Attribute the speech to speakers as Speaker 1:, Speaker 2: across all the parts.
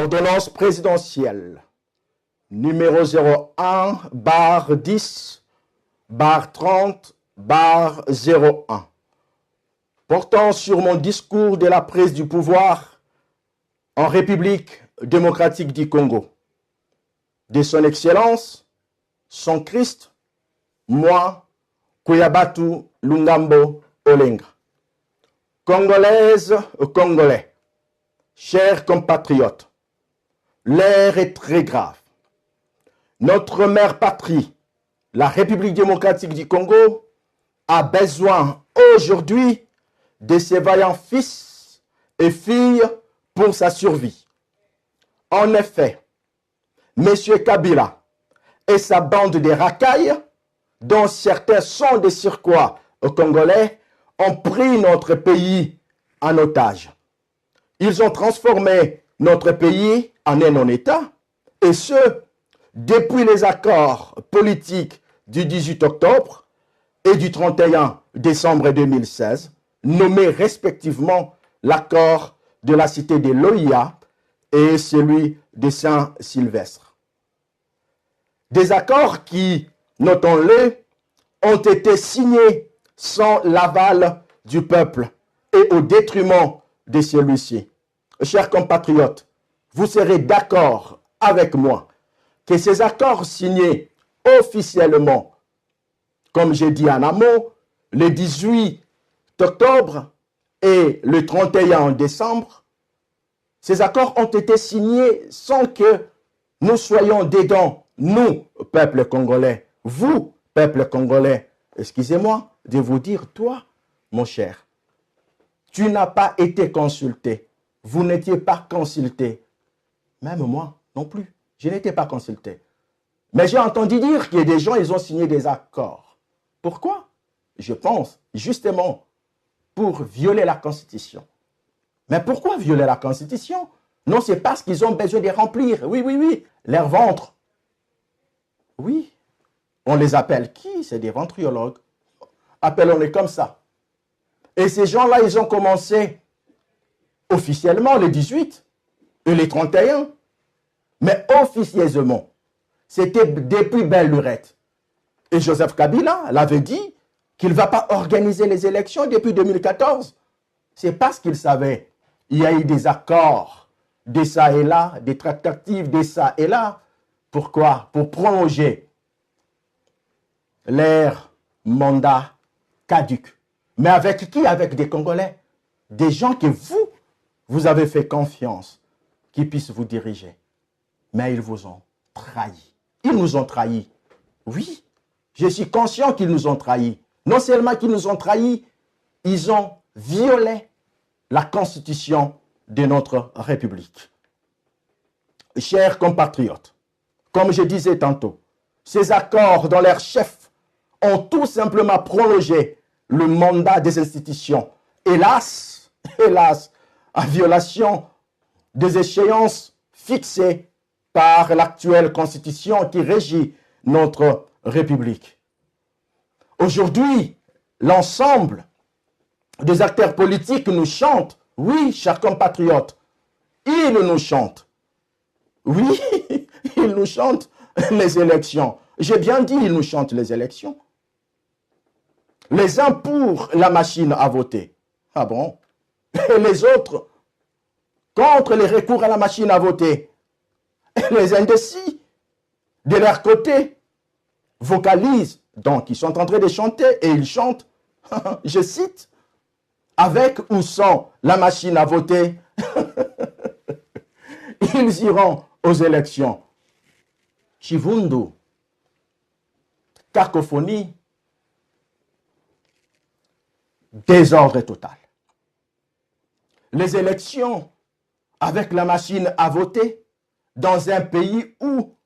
Speaker 1: Ordonnance présidentielle numéro 01-10-30-01 portant sur mon discours de la prise du pouvoir en République démocratique du Congo. De son Excellence, son Christ, moi, Kuyabatu Lungambo Olenga. Congolaises, Congolais, chers compatriotes, l'heure est très grave. Notre mère patrie, la République démocratique du Congo, a besoin aujourd'hui de ses vaillants fils et filles pour sa survie. En effet, M. Kabila et sa bande de racailles, dont certains sont des Iroquois congolais, ont pris notre pays en otage. Ils ont transformé notre pays en un non-État, et ce, depuis les accords politiques du 18 octobre et du 31 décembre 2016, nommés respectivement l'accord de la cité de Loïa et celui de Saint-Sylvestre. Des accords qui, notons-le, ont été signés sans l'aval du peuple et au détriment de celui-ci. Chers compatriotes, vous serez d'accord avec moi que ces accords signés officiellement, comme j'ai dit en amont, le 18 octobre et le 31 décembre, ces accords ont été signés sans que nous soyons dedans, nous, peuple congolais, vous, peuple congolais. Excusez-moi de vous dire, toi, mon cher, tu n'as pas été consulté. Vous n'étiez pas consulté. Même moi non plus. Je n'étais pas consulté. Mais j'ai entendu dire qu'il y a des gens, ils ont signé des accords. Pourquoi? Je pense, justement, pour violer la Constitution. Mais pourquoi violer la Constitution? Non, c'est parce qu'ils ont besoin de remplir, oui, leur ventre. Oui, on les appelle qui? C'est des ventriologues. Appelons-les comme ça. Et ces gens-là, ils ont commencé officiellement le 18 et le 31. Mais officieusement, c'était depuis belle lurette. Et Joseph Kabila l'avait dit qu'il ne va pas organiser les élections depuis 2014. C'est parce qu'il savait. Il y a eu des accords de ça et là, des tractatives de ça et là. Pourquoi? Pour prolonger leur mandat caduc. Mais avec qui? Avec des Congolais. Des gens que vous avez fait confiance, qui puissent vous diriger. Mais ils vous ont trahi. Ils nous ont trahis. Oui, je suis conscient qu'ils nous ont trahis. Non seulement qu'ils nous ont trahis, ils ont violé la constitution de notre République. Chers compatriotes, comme je disais tantôt, ces accords dont leurs chefs ont tout simplement prolongé le mandat des institutions. Hélas, en violation des échéances fixées par l'actuelle constitution qui régit notre République. Aujourd'hui, l'ensemble des acteurs politiques nous chantent, oui, chers compatriotes, ils nous chantent. Oui, ils nous chantent les élections. J'ai bien dit, ils nous chantent les élections. Les uns pour la machine à voter. Ah bon? Et les autres contre les recours à la machine à voter. Et les indécis, de leur côté, vocalisent. Donc, ils sont en train de chanter et ils chantent, je cite, avec ou sans la machine à voter, ils iront aux élections. Chivundu, cacophonie, désordre total. Les élections avec la machine à voter dans un pays où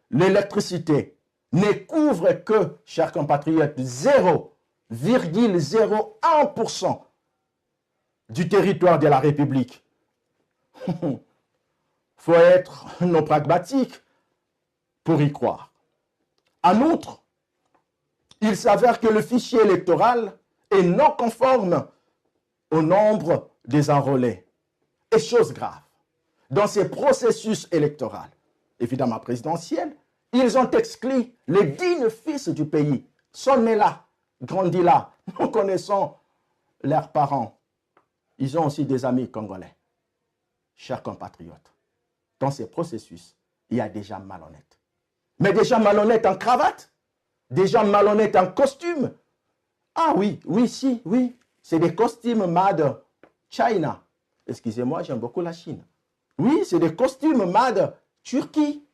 Speaker 1: l'électricité ne couvre que, chers compatriotes, 0,01% du territoire de la République. Il faut être non pragmatique pour y croire. En outre, il s'avère que le fichier électoral est non conforme au nombre des enrôlés. Et chose grave, dans ces processus électoraux, évidemment présidentiels, ils ont exclu les dignes fils du pays, sont nés là, grandis là. Nous connaissons leurs parents. Ils ont aussi des amis congolais. Chers compatriotes, dans ces processus, il y a des gens malhonnêtes. Mais des gens malhonnêtes en cravate, des gens malhonnêtes en costume. Ah oui, oui, c'est des costumes made China. Excusez-moi, j'aime beaucoup la Chine. Oui, c'est des costumes made Turquie.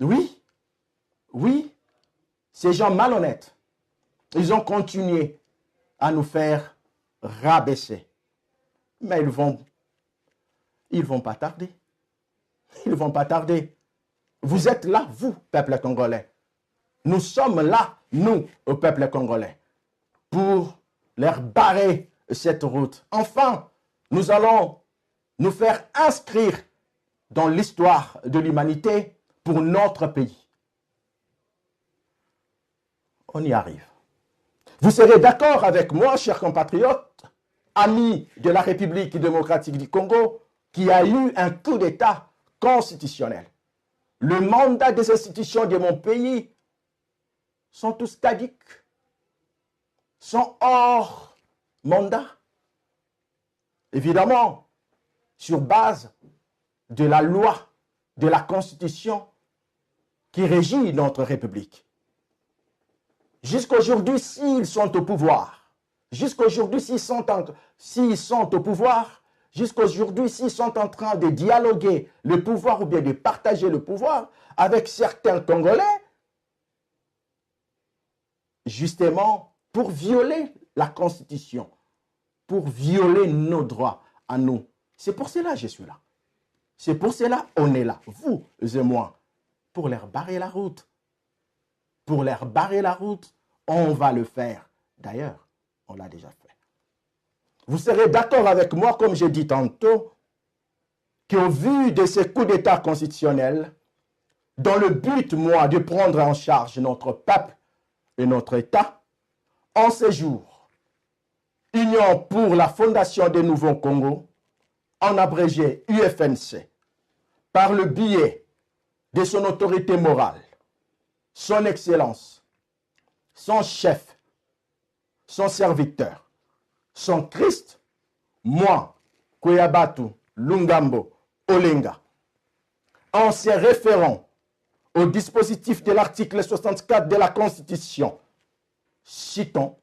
Speaker 1: Oui, ces gens malhonnêtes, ils ont continué à nous faire rabaisser. Mais ils vont pas tarder. Ils vont pas tarder. Vous êtes là, vous, peuple congolais. Nous sommes là, nous, au peuple congolais, pour leur barrer cette route. Enfin, nous allons nous faire inscrire dans l'histoire de l'humanité pour notre pays. On y arrive. Vous serez d'accord avec moi, chers compatriotes, amis de la République démocratique du Congo, qui a eu un coup d'État constitutionnel. Le mandat des institutions de mon pays sont tous caducs, sont hors mandat. Évidemment, sur base de la loi, de la Constitution qui régit notre République. Jusqu'aujourd'hui, s'ils sont au pouvoir, jusqu'aujourd'hui, s'ils sont au pouvoir, jusqu'aujourd'hui, s'ils sont en train de dialoguer le pouvoir ou bien de partager le pouvoir avec certains Congolais, justement, pour violer la Constitution, pour violer nos droits à nous. C'est pour cela que je suis là. C'est pour cela qu'on est là, vous et moi, pour leur barrer la route. Pour leur barrer la route, on va le faire. D'ailleurs, on l'a déjà fait. Vous serez d'accord avec moi, comme j'ai dit tantôt, qu'au vu de ces coups d'État constitutionnels, dans le but, moi, de prendre en charge notre peuple et notre État, en ces jours, Union pour la Fondation des Nouveaux Congo, en abrégé UFNC, par le biais de son autorité morale, son excellence, son chef, son serviteur, son Christ, moi, Kouyabatu, Lungambo, Olenga, en se référant au dispositif de l'article 64 de la Constitution, citons,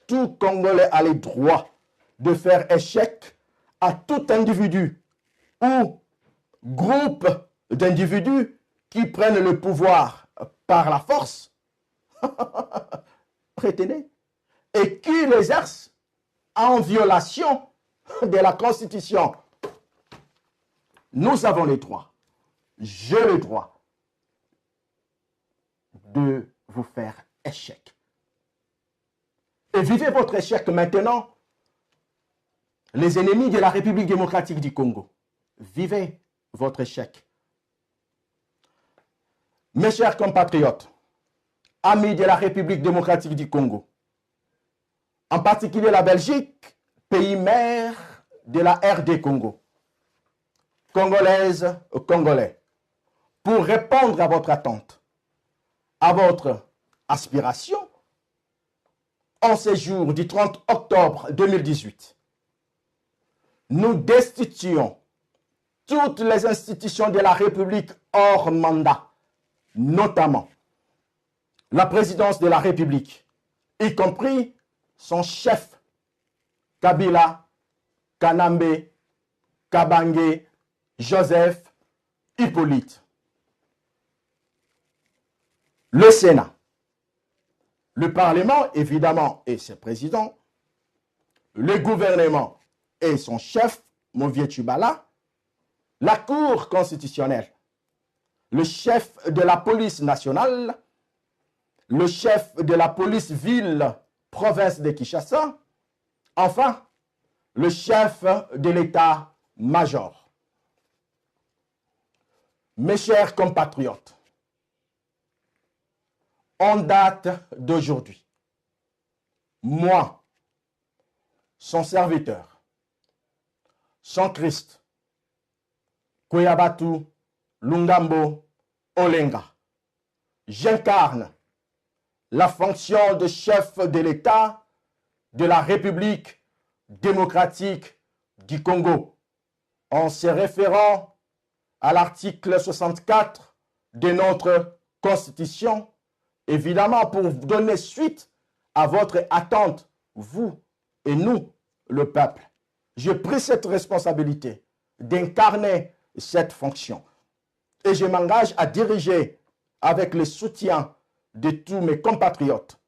Speaker 1: tout Congolais a le droit de faire échec à tout individu ou groupe d'individus qui prennent le pouvoir par la force, retenez, et qui l'exercent en violation de la Constitution. Nous avons le droit, j'ai le droit de vous faire échec. Et vivez votre échec maintenant, les ennemis de la République démocratique du Congo. Vivez votre échec. Mes chers compatriotes, amis de la République démocratique du Congo, en particulier la Belgique, pays mère de la RD Congo, Congolaises, Congolais, pour répondre à votre attente, à votre aspiration, en ces jours du 30 octobre 2018, nous destituons toutes les institutions de la République hors mandat, notamment la présidence de la République, y compris son chef, Kabila, Kanambe, Kabange, Joseph, Hippolyte. Le Sénat, le Parlement, évidemment, et ses présidents, le gouvernement et son chef, Movier Tchubala, la Cour constitutionnelle, le chef de la police nationale, le chef de la police ville, province de Kinshasa, enfin, le chef de l'état-major. Mes chers compatriotes, en date d'aujourd'hui, moi, son serviteur, son Christ, Koyabatu Lungambo Olenga. J'incarne la fonction de chef de l'État de la République démocratique du Congo en se référant à l'article 64 de notre Constitution, évidemment pour donner suite à votre attente, vous et nous, le peuple. J'ai pris cette responsabilité d'incarner cette fonction et je m'engage à diriger avec le soutien de tous mes compatriotes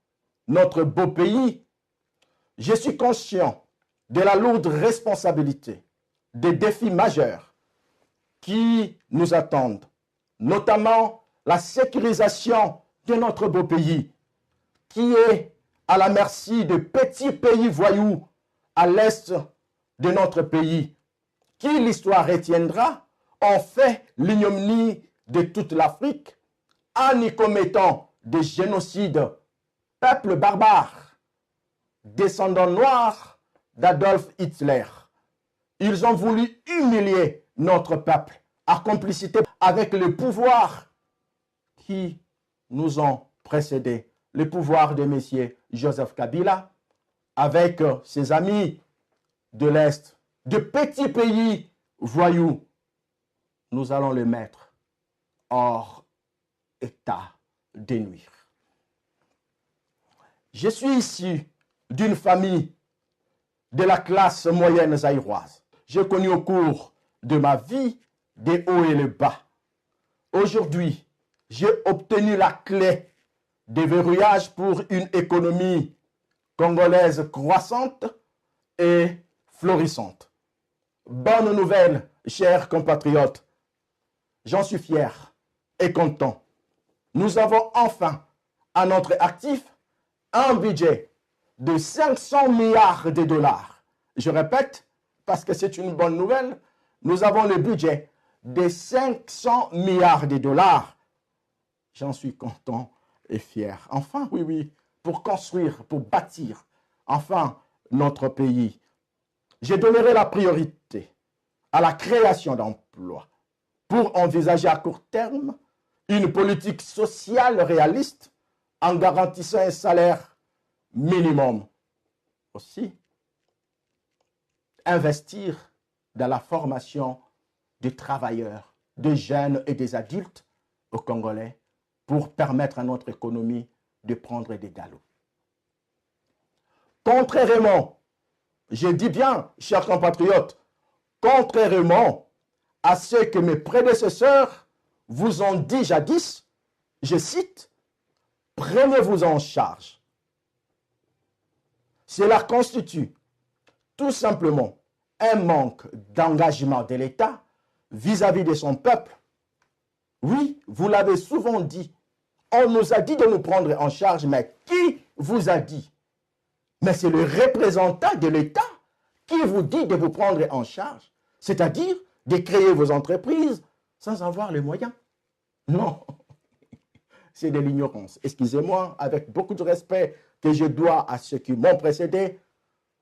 Speaker 1: notre beau pays. Je suis conscient de la lourde responsabilité, des défis majeurs qui nous attendent, notamment la sécurisation de notre beau pays, qui est à la merci de petits pays voyous à l'est de notre pays, qui l'histoire retiendra, ont fait l'ignominie de toute l'Afrique en y commettant des génocides, peuples barbares, descendants noirs d'Adolf Hitler. Ils ont voulu humilier notre peuple à complicité avec le pouvoir qui nous ont précédés, le pouvoir de M. Joseph Kabila, avec ses amis de l'Est, de petits pays voyous. Nous allons le mettre hors état de nuire. Je suis issu d'une famille de la classe moyenne zaïroise. J'ai connu au cours de ma vie des hauts et les bas. Aujourd'hui, j'ai obtenu la clé des verrouillages pour une économie congolaise croissante et florissante. Bonne nouvelle, chers compatriotes. J'en suis fier et content. Nous avons enfin à notre actif un budget de 500 milliards de dollars. Je répète, parce que c'est une bonne nouvelle, nous avons le budget de 500 milliards de dollars. J'en suis content et fier. Enfin, oui, pour construire, pour bâtir, enfin, notre pays. Je donnerai la priorité à la création d'emplois pour envisager à court terme une politique sociale réaliste en garantissant un salaire minimum. Aussi, investir dans la formation des travailleurs, des jeunes et des adultes au Congolais pour permettre à notre économie de prendre des galops. Contrairement, je dis bien, chers compatriotes, contrairement à ce que mes prédécesseurs vous ont dit jadis, je cite, « Prenez-vous en charge ». Cela constitue tout simplement un manque d'engagement de l'État vis-à-vis de son peuple. Oui, vous l'avez souvent dit, on nous a dit de nous prendre en charge, mais qui vous a dit? Mais c'est le représentant de l'État qui vous dit de vous prendre en charge, c'est-à-dire de créer vos entreprises sans avoir les moyens. Non, c'est de l'ignorance. Excusez-moi, avec beaucoup de respect que je dois à ceux qui m'ont précédé,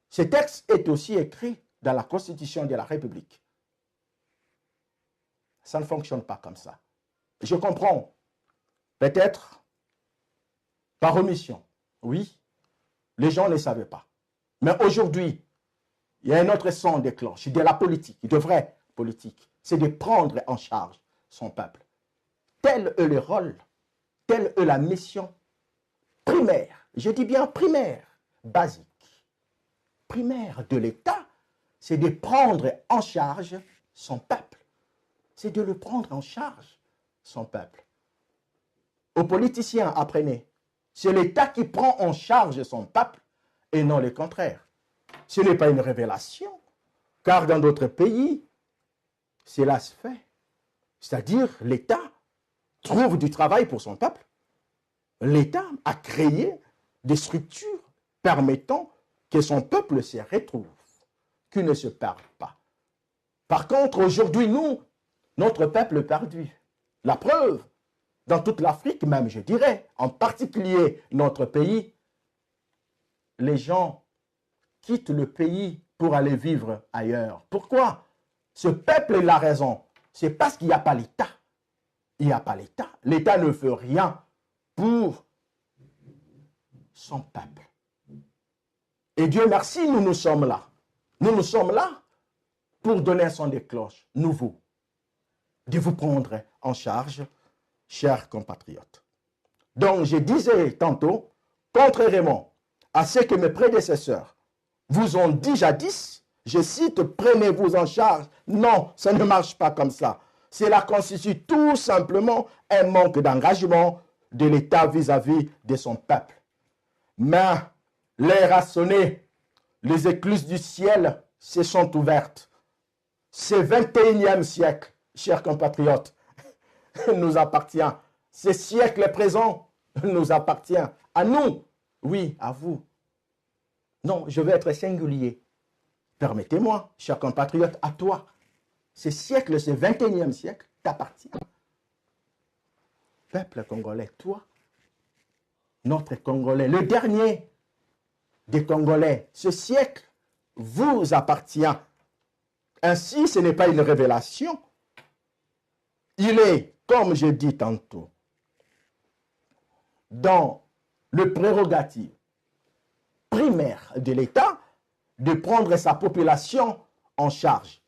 Speaker 1: ce texte est aussi écrit dans la Constitution de la République. Ça ne fonctionne pas comme ça. Je comprends, peut-être par omission, oui, les gens ne savaient pas. Mais aujourd'hui, il y a un autre son déclenche de la politique, de vraie politique, c'est de prendre en charge son peuple. Tel est le rôle, telle est la mission primaire, je dis bien primaire, basique, primaire de l'État, c'est de prendre en charge son peuple. C'est de le prendre en charge, son peuple. Aux politiciens, apprenez, c'est l'État qui prend en charge son peuple et non le contraire. Ce n'est pas une révélation, car dans d'autres pays, cela se fait. C'est-à-dire, l'État trouve du travail pour son peuple. L'État a créé des structures permettant que son peuple se retrouve, qu'il ne se perde pas. Par contre, aujourd'hui, nous, notre peuple est perdu. La preuve, dans toute l'Afrique même, je dirais, en particulier notre pays, les gens quittent le pays pour aller vivre ailleurs. Pourquoi? Ce peuple est la raison. C'est parce qu'il n'y a pas l'État. Il n'y a pas l'État. L'État ne fait rien pour son peuple. Et Dieu merci, nous sommes là. Nous sommes là pour donner un son de cloche nouveau, de vous prendre en charge, chers compatriotes. Donc, je disais tantôt, contrairement à ce que mes prédécesseurs vous ont dit jadis, je cite, prenez-vous en charge. Non, ça ne marche pas comme ça. Cela constitue tout simplement un manque d'engagement de l'État vis-à-vis de son peuple. Mais l'heure a sonné, les écluses du ciel se sont ouvertes. Ce 21e siècle, chers compatriotes, nous appartient. Ce siècle présent nous appartient. À nous, oui, à vous. Non, je vais être singulier. Permettez-moi, chers compatriotes, à toi. Ce siècle, ce 21e siècle, t'appartient. Peuple congolais, toi, notre Congolais, le dernier des Congolais, ce siècle vous appartient. Ainsi, ce n'est pas une révélation. Il est, comme je dis tantôt, dans le prérogative primaire de l'État de prendre sa population en charge.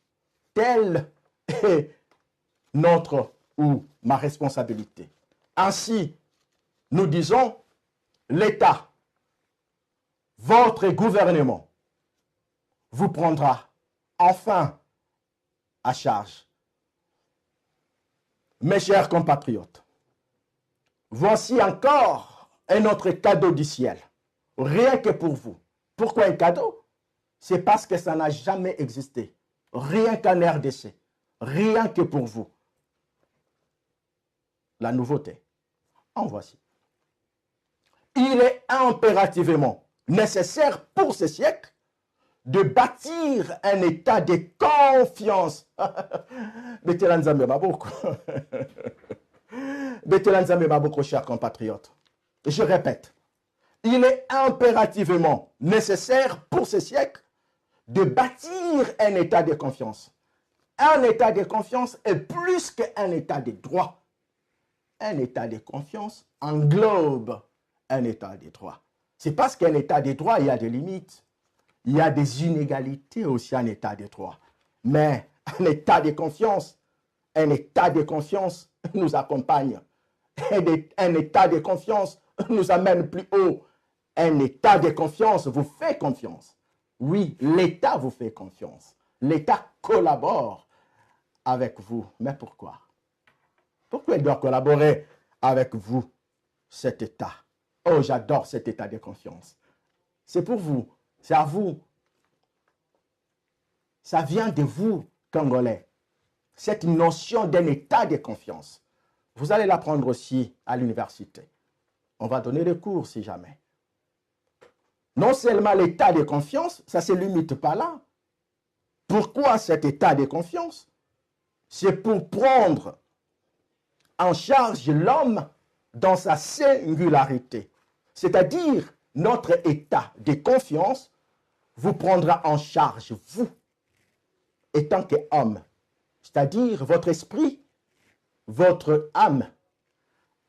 Speaker 1: Telle est notre ou ma responsabilité. Ainsi, nous disons, l'État, votre gouvernement, vous prendra enfin à charge. Mes chers compatriotes, voici encore un autre cadeau du ciel, rien que pour vous. Pourquoi un cadeau? C'est parce que ça n'a jamais existé, rien qu'en RDC, rien que pour vous. La nouveauté, en voici. Il est impérativement nécessaire pour ce siècle de bâtir un état de confiance. Betelanzambe Maboko. Betelanzambe Maboko, chers compatriotes. Je répète, il est impérativement nécessaire pour ce siècle de bâtir un état de confiance. Un état de confiance est plus qu'un état de droit. Un état de confiance englobe un état de droit. C'est parce qu'un état de droit, il y a des limites. Il y a des inégalités aussi en état de droit. Mais un état de confiance nous accompagne. Un état de confiance nous amène plus haut. Un état de confiance vous fait confiance. Oui, l'État vous fait confiance. L'État collabore avec vous. Mais pourquoi? Pourquoi il doit collaborer avec vous, cet État? Oh, j'adore cet état de confiance. C'est pour vous, c'est à vous. Ça vient de vous, Congolais. Cette notion d'un état de confiance. Vous allez l'apprendre aussi à l'université. On va donner des cours si jamais. Non seulement l'état de confiance, ça ne se limite pas là. Pourquoi cet état de confiance? C'est pour prendre en charge l'homme dans sa singularité. C'est-à-dire, notre état de confiance vous prendra en charge, vous, étant qu'homme. C'est-à-dire, votre esprit, votre âme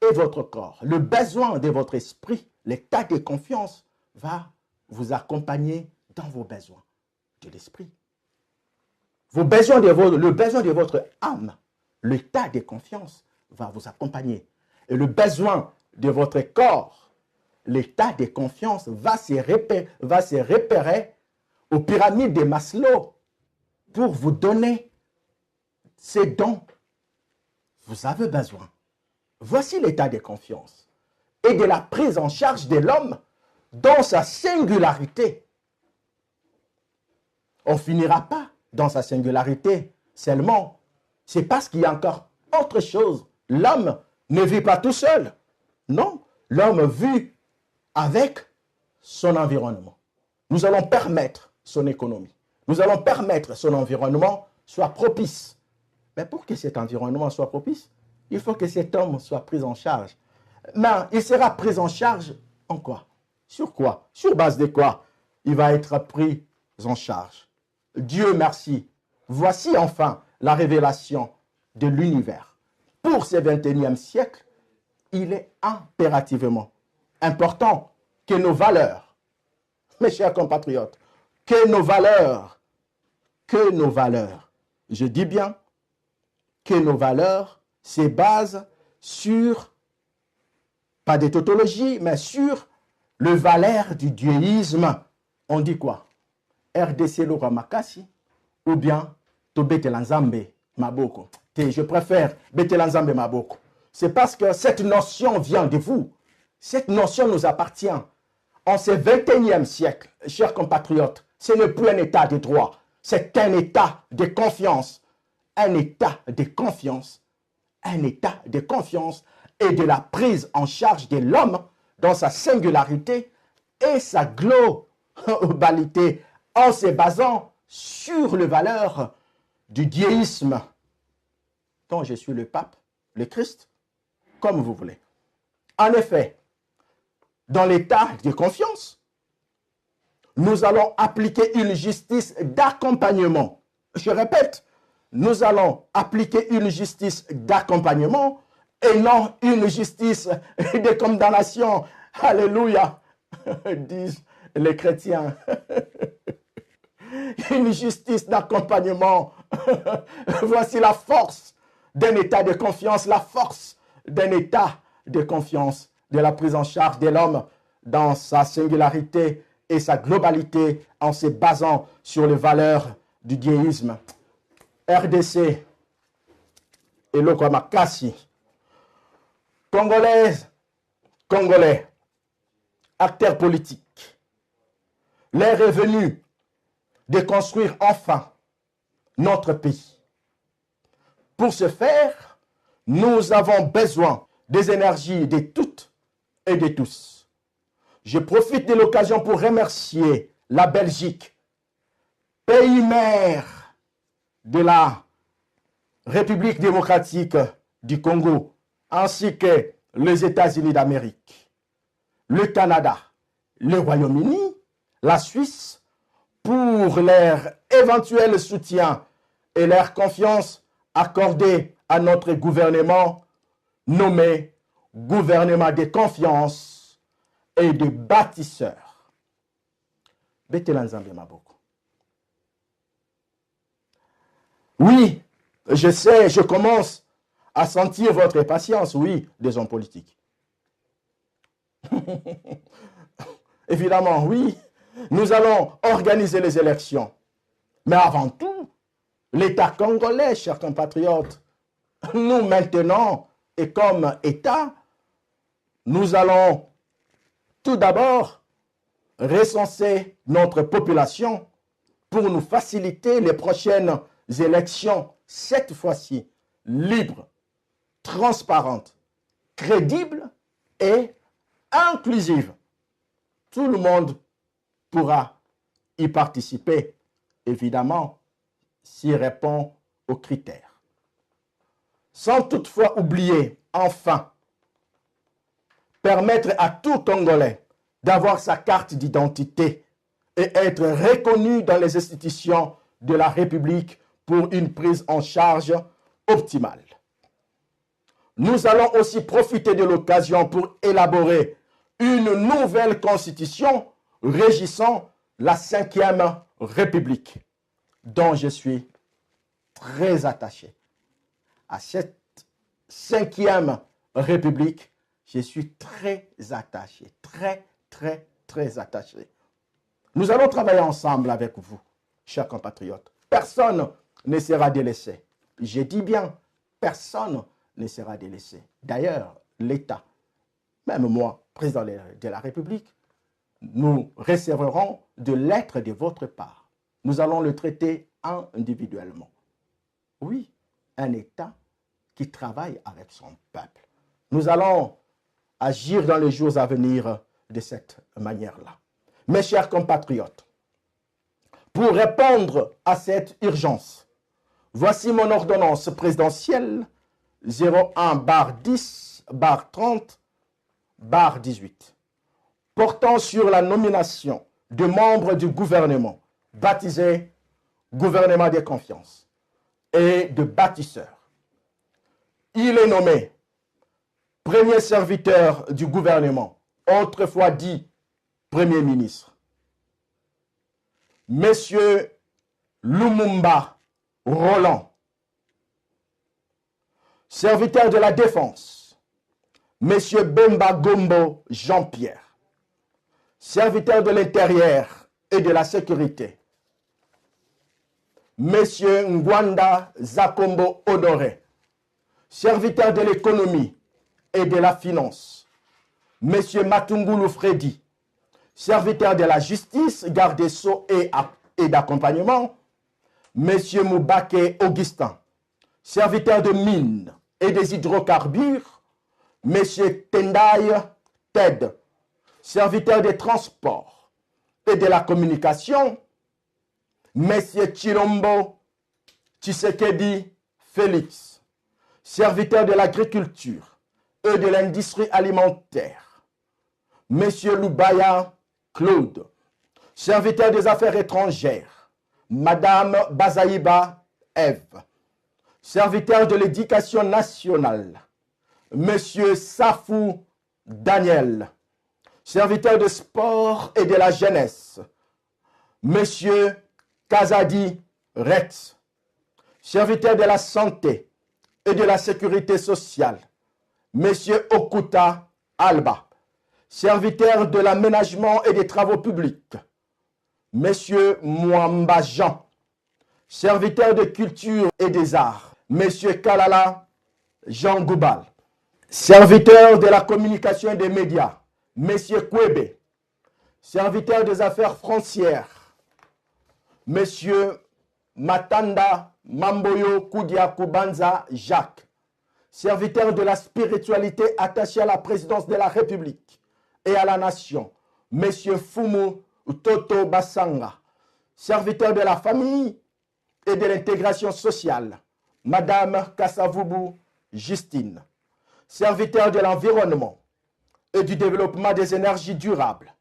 Speaker 1: et votre corps. Le besoin de votre esprit, l'état de confiance, va vous accompagner dans vos besoins de l'esprit. Le besoin de votre âme, l'état de confiance, va vous accompagner. Et le besoin de votre corps, l'état de confiance va se repérer aux pyramides de Maslow pour vous donner ces dons vous avez besoin. Voici l'état de confiance et de la prise en charge de l'homme dans sa singularité. On ne finira pas dans sa singularité seulement. C'est parce qu'il y a encore autre chose. L'homme ne vit pas tout seul. Non, l'homme vit avec son environnement. Nous allons permettre son économie. Nous allons permettre son environnement soit propice. Mais pour que cet environnement soit propice, il faut que cet homme soit pris en charge. Mais il sera pris en charge en quoi? Sur quoi? Sur base de quoi il va être pris en charge? Dieu merci. Voici enfin la révélation de l'univers. Pour ce 21e siècle, il est impérativement important que nos valeurs, mes chers compatriotes, que nos valeurs, je dis bien que nos valeurs se basent sur, pas de tautologie, mais sur le valeur du dieuisme. On dit quoi? RDC Lora Makasi ou bien to Betelanzambe Maboko. Je préfère Betelanzambe Maboko. C'est parce que cette notion vient de vous. Cette notion nous appartient. En ce 21e siècle, chers compatriotes, ce n'est plus un état de droit. C'est un état de confiance. Un état de confiance. Un état de confiance et de la prise en charge de l'homme dans sa singularité et sa globalité en se basant sur les valeurs du diéisme dont je suis le pape, le Christ, comme vous voulez. En effet, dans l'état de confiance, nous allons appliquer une justice d'accompagnement. Je répète, nous allons appliquer une justice d'accompagnement et non une justice de condamnation. Alléluia, disent les chrétiens. Une justice d'accompagnement. Voici la force d'un état de confiance, la force d'un état de confiance, de la prise en charge de l'homme dans sa singularité et sa globalité en se basant sur les valeurs du diéisme. RDC et Lokomakasi, Congolaises, Congolais, acteurs politiques, l'heure est venue de construire enfin notre pays. Pour ce faire, nous avons besoin des énergies de toutes et de tous. Je profite de l'occasion pour remercier la Belgique, pays mère de la République démocratique du Congo, ainsi que les États-Unis d'Amérique, le Canada, le Royaume-Uni, la Suisse, pour leur éventuel soutien et leur confiance accordée à notre gouvernement nommé gouvernement de confiance et de bâtisseurs. Betelanzambe Maboko. Oui, je sais, je commence à sentir votre impatience, oui, des hommes politiques. Évidemment, oui, nous allons organiser les élections. Mais avant tout, l'État congolais, chers compatriotes, nous maintenant, et comme État, nous allons tout d'abord recenser notre population pour nous faciliter les prochaines élections, cette fois-ci libres, transparentes, crédibles et inclusives. Tout le monde pourra y participer, évidemment, s'il répond aux critères. Sans toutefois oublier, enfin, permettre à tout Congolais d'avoir sa carte d'identité et être reconnu dans les institutions de la République pour une prise en charge optimale. Nous allons aussi profiter de l'occasion pour élaborer une nouvelle constitution régissant la 5e République, dont je suis très attaché. À cette 5e République, je suis très attaché, très attaché. Nous allons travailler ensemble avec vous, chers compatriotes. Personne ne sera délaissé. Je dis bien, personne ne sera délaissé. D'ailleurs, l'État, même moi, président de la République, nous recevrons de lettres de votre part. Nous allons le traiter individuellement. Oui, un État qui travaille avec son peuple. Nous allons agir dans les jours à venir de cette manière-là. Mes chers compatriotes, pour répondre à cette urgence, voici mon ordonnance présidentielle 01/10/30/18 portant sur la nomination de membres du gouvernement baptisé gouvernement de confiance et de bâtisseurs il est nommé premier serviteur du gouvernement, autrefois dit Premier ministre. Monsieur Lumumba Roland, serviteur de la Défense. Monsieur Bemba Gombo Jean-Pierre, serviteur de l'Intérieur et de la Sécurité. Monsieur Ngwanda Zakombo Honoré, serviteur de l'économie et de la finance. Monsieur Matungulu Freddy, serviteur de la justice, garde des sceaux et d'accompagnement. Monsieur Moubake Augustin, serviteur de mines et des hydrocarbures. Monsieur Tendai Ted, serviteur des transports et de la communication. Monsieur Chilombo Tshisekedi Félix, serviteur de l'agriculture et de l'industrie alimentaire. Monsieur Lubaya Claude, serviteur des affaires étrangères. Madame Bazaïba Eve, serviteur de l'éducation nationale. Monsieur Safou Daniel, serviteur de sport et de la jeunesse. Monsieur Kazadi Rex, serviteur de la santé et de la sécurité sociale. Monsieur Okuta Alba, serviteur de l'aménagement et des travaux publics. Monsieur Mwamba Jean, serviteur de culture et des arts. Monsieur Kalala Jean Goubal, serviteur de la communication et des médias. Monsieur Kwebe, serviteur des affaires foncières. Monsieur Matanda Mamboyo Koudia Kubanza Jacques, serviteur de la spiritualité attaché à la présidence de la République et à la nation. Monsieur Fumu Toto Basanga, serviteur de la famille et de l'intégration sociale. Madame Kassavubu Justine, serviteur de l'environnement et du développement des énergies durables.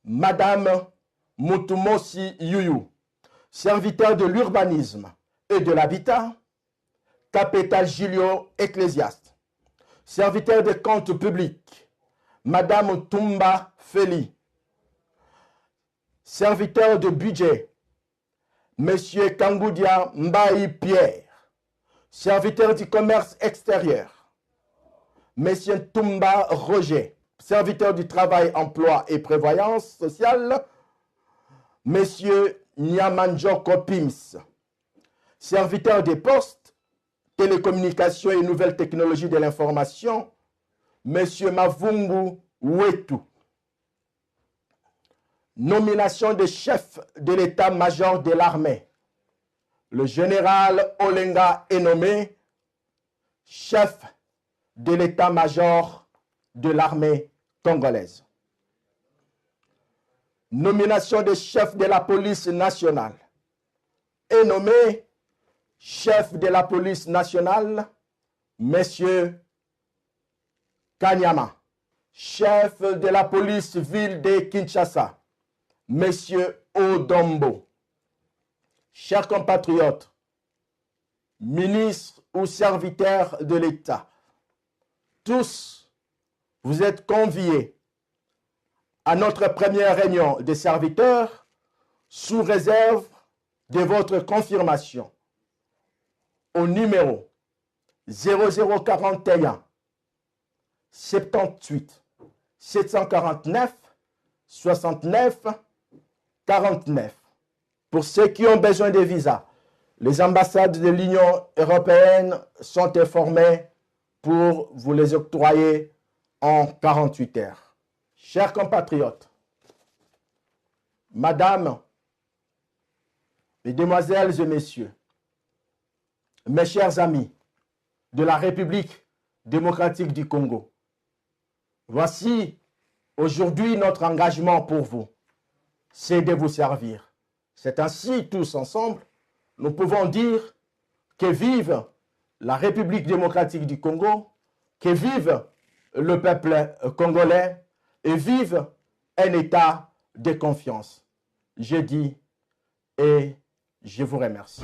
Speaker 1: Madame Mutumosi Yuyu, serviteur de l'urbanisme et de l'habitat. Capital Gilio Ecclésiaste, serviteur des comptes publics. Madame Tumba Feli, serviteur de budget. Monsieur Kangoudia Mbaï Pierre, serviteur du commerce extérieur. Monsieur Tumba Roger, serviteur du travail, emploi et prévoyance sociale. Monsieur Nyamanjoko Pims, serviteur des postes, télécommunications et nouvelles technologies de l'information. Monsieur Mavungu Wetu, nomination de chef de l'état-major de l'armée. Le général Olenga est nommé chef de l'état-major de l'armée congolaise. Nomination de chef de la police nationale. Est nommé chef de la police nationale, Monsieur Kanyama. Chef de la police ville de Kinshasa, Monsieur Odombo. Chers compatriotes, ministres ou serviteurs de l'État, tous, vous êtes conviés à notre première réunion des serviteurs sous réserve de votre confirmation au numéro 0041 78 749 69 49. Pour ceux qui ont besoin de visas, les ambassades de l'Union européenne sont informées pour vous les octroyer en 48 heures. Chers compatriotes, Madame, Mesdemoiselles et Messieurs, mes chers amis de la République démocratique du Congo, voici aujourd'hui notre engagement pour vous, c'est de vous servir. C'est ainsi, tous ensemble, nous pouvons dire que vive la République démocratique du Congo, que vive le peuple congolais et vive un état de confiance. Je dis et je vous remercie.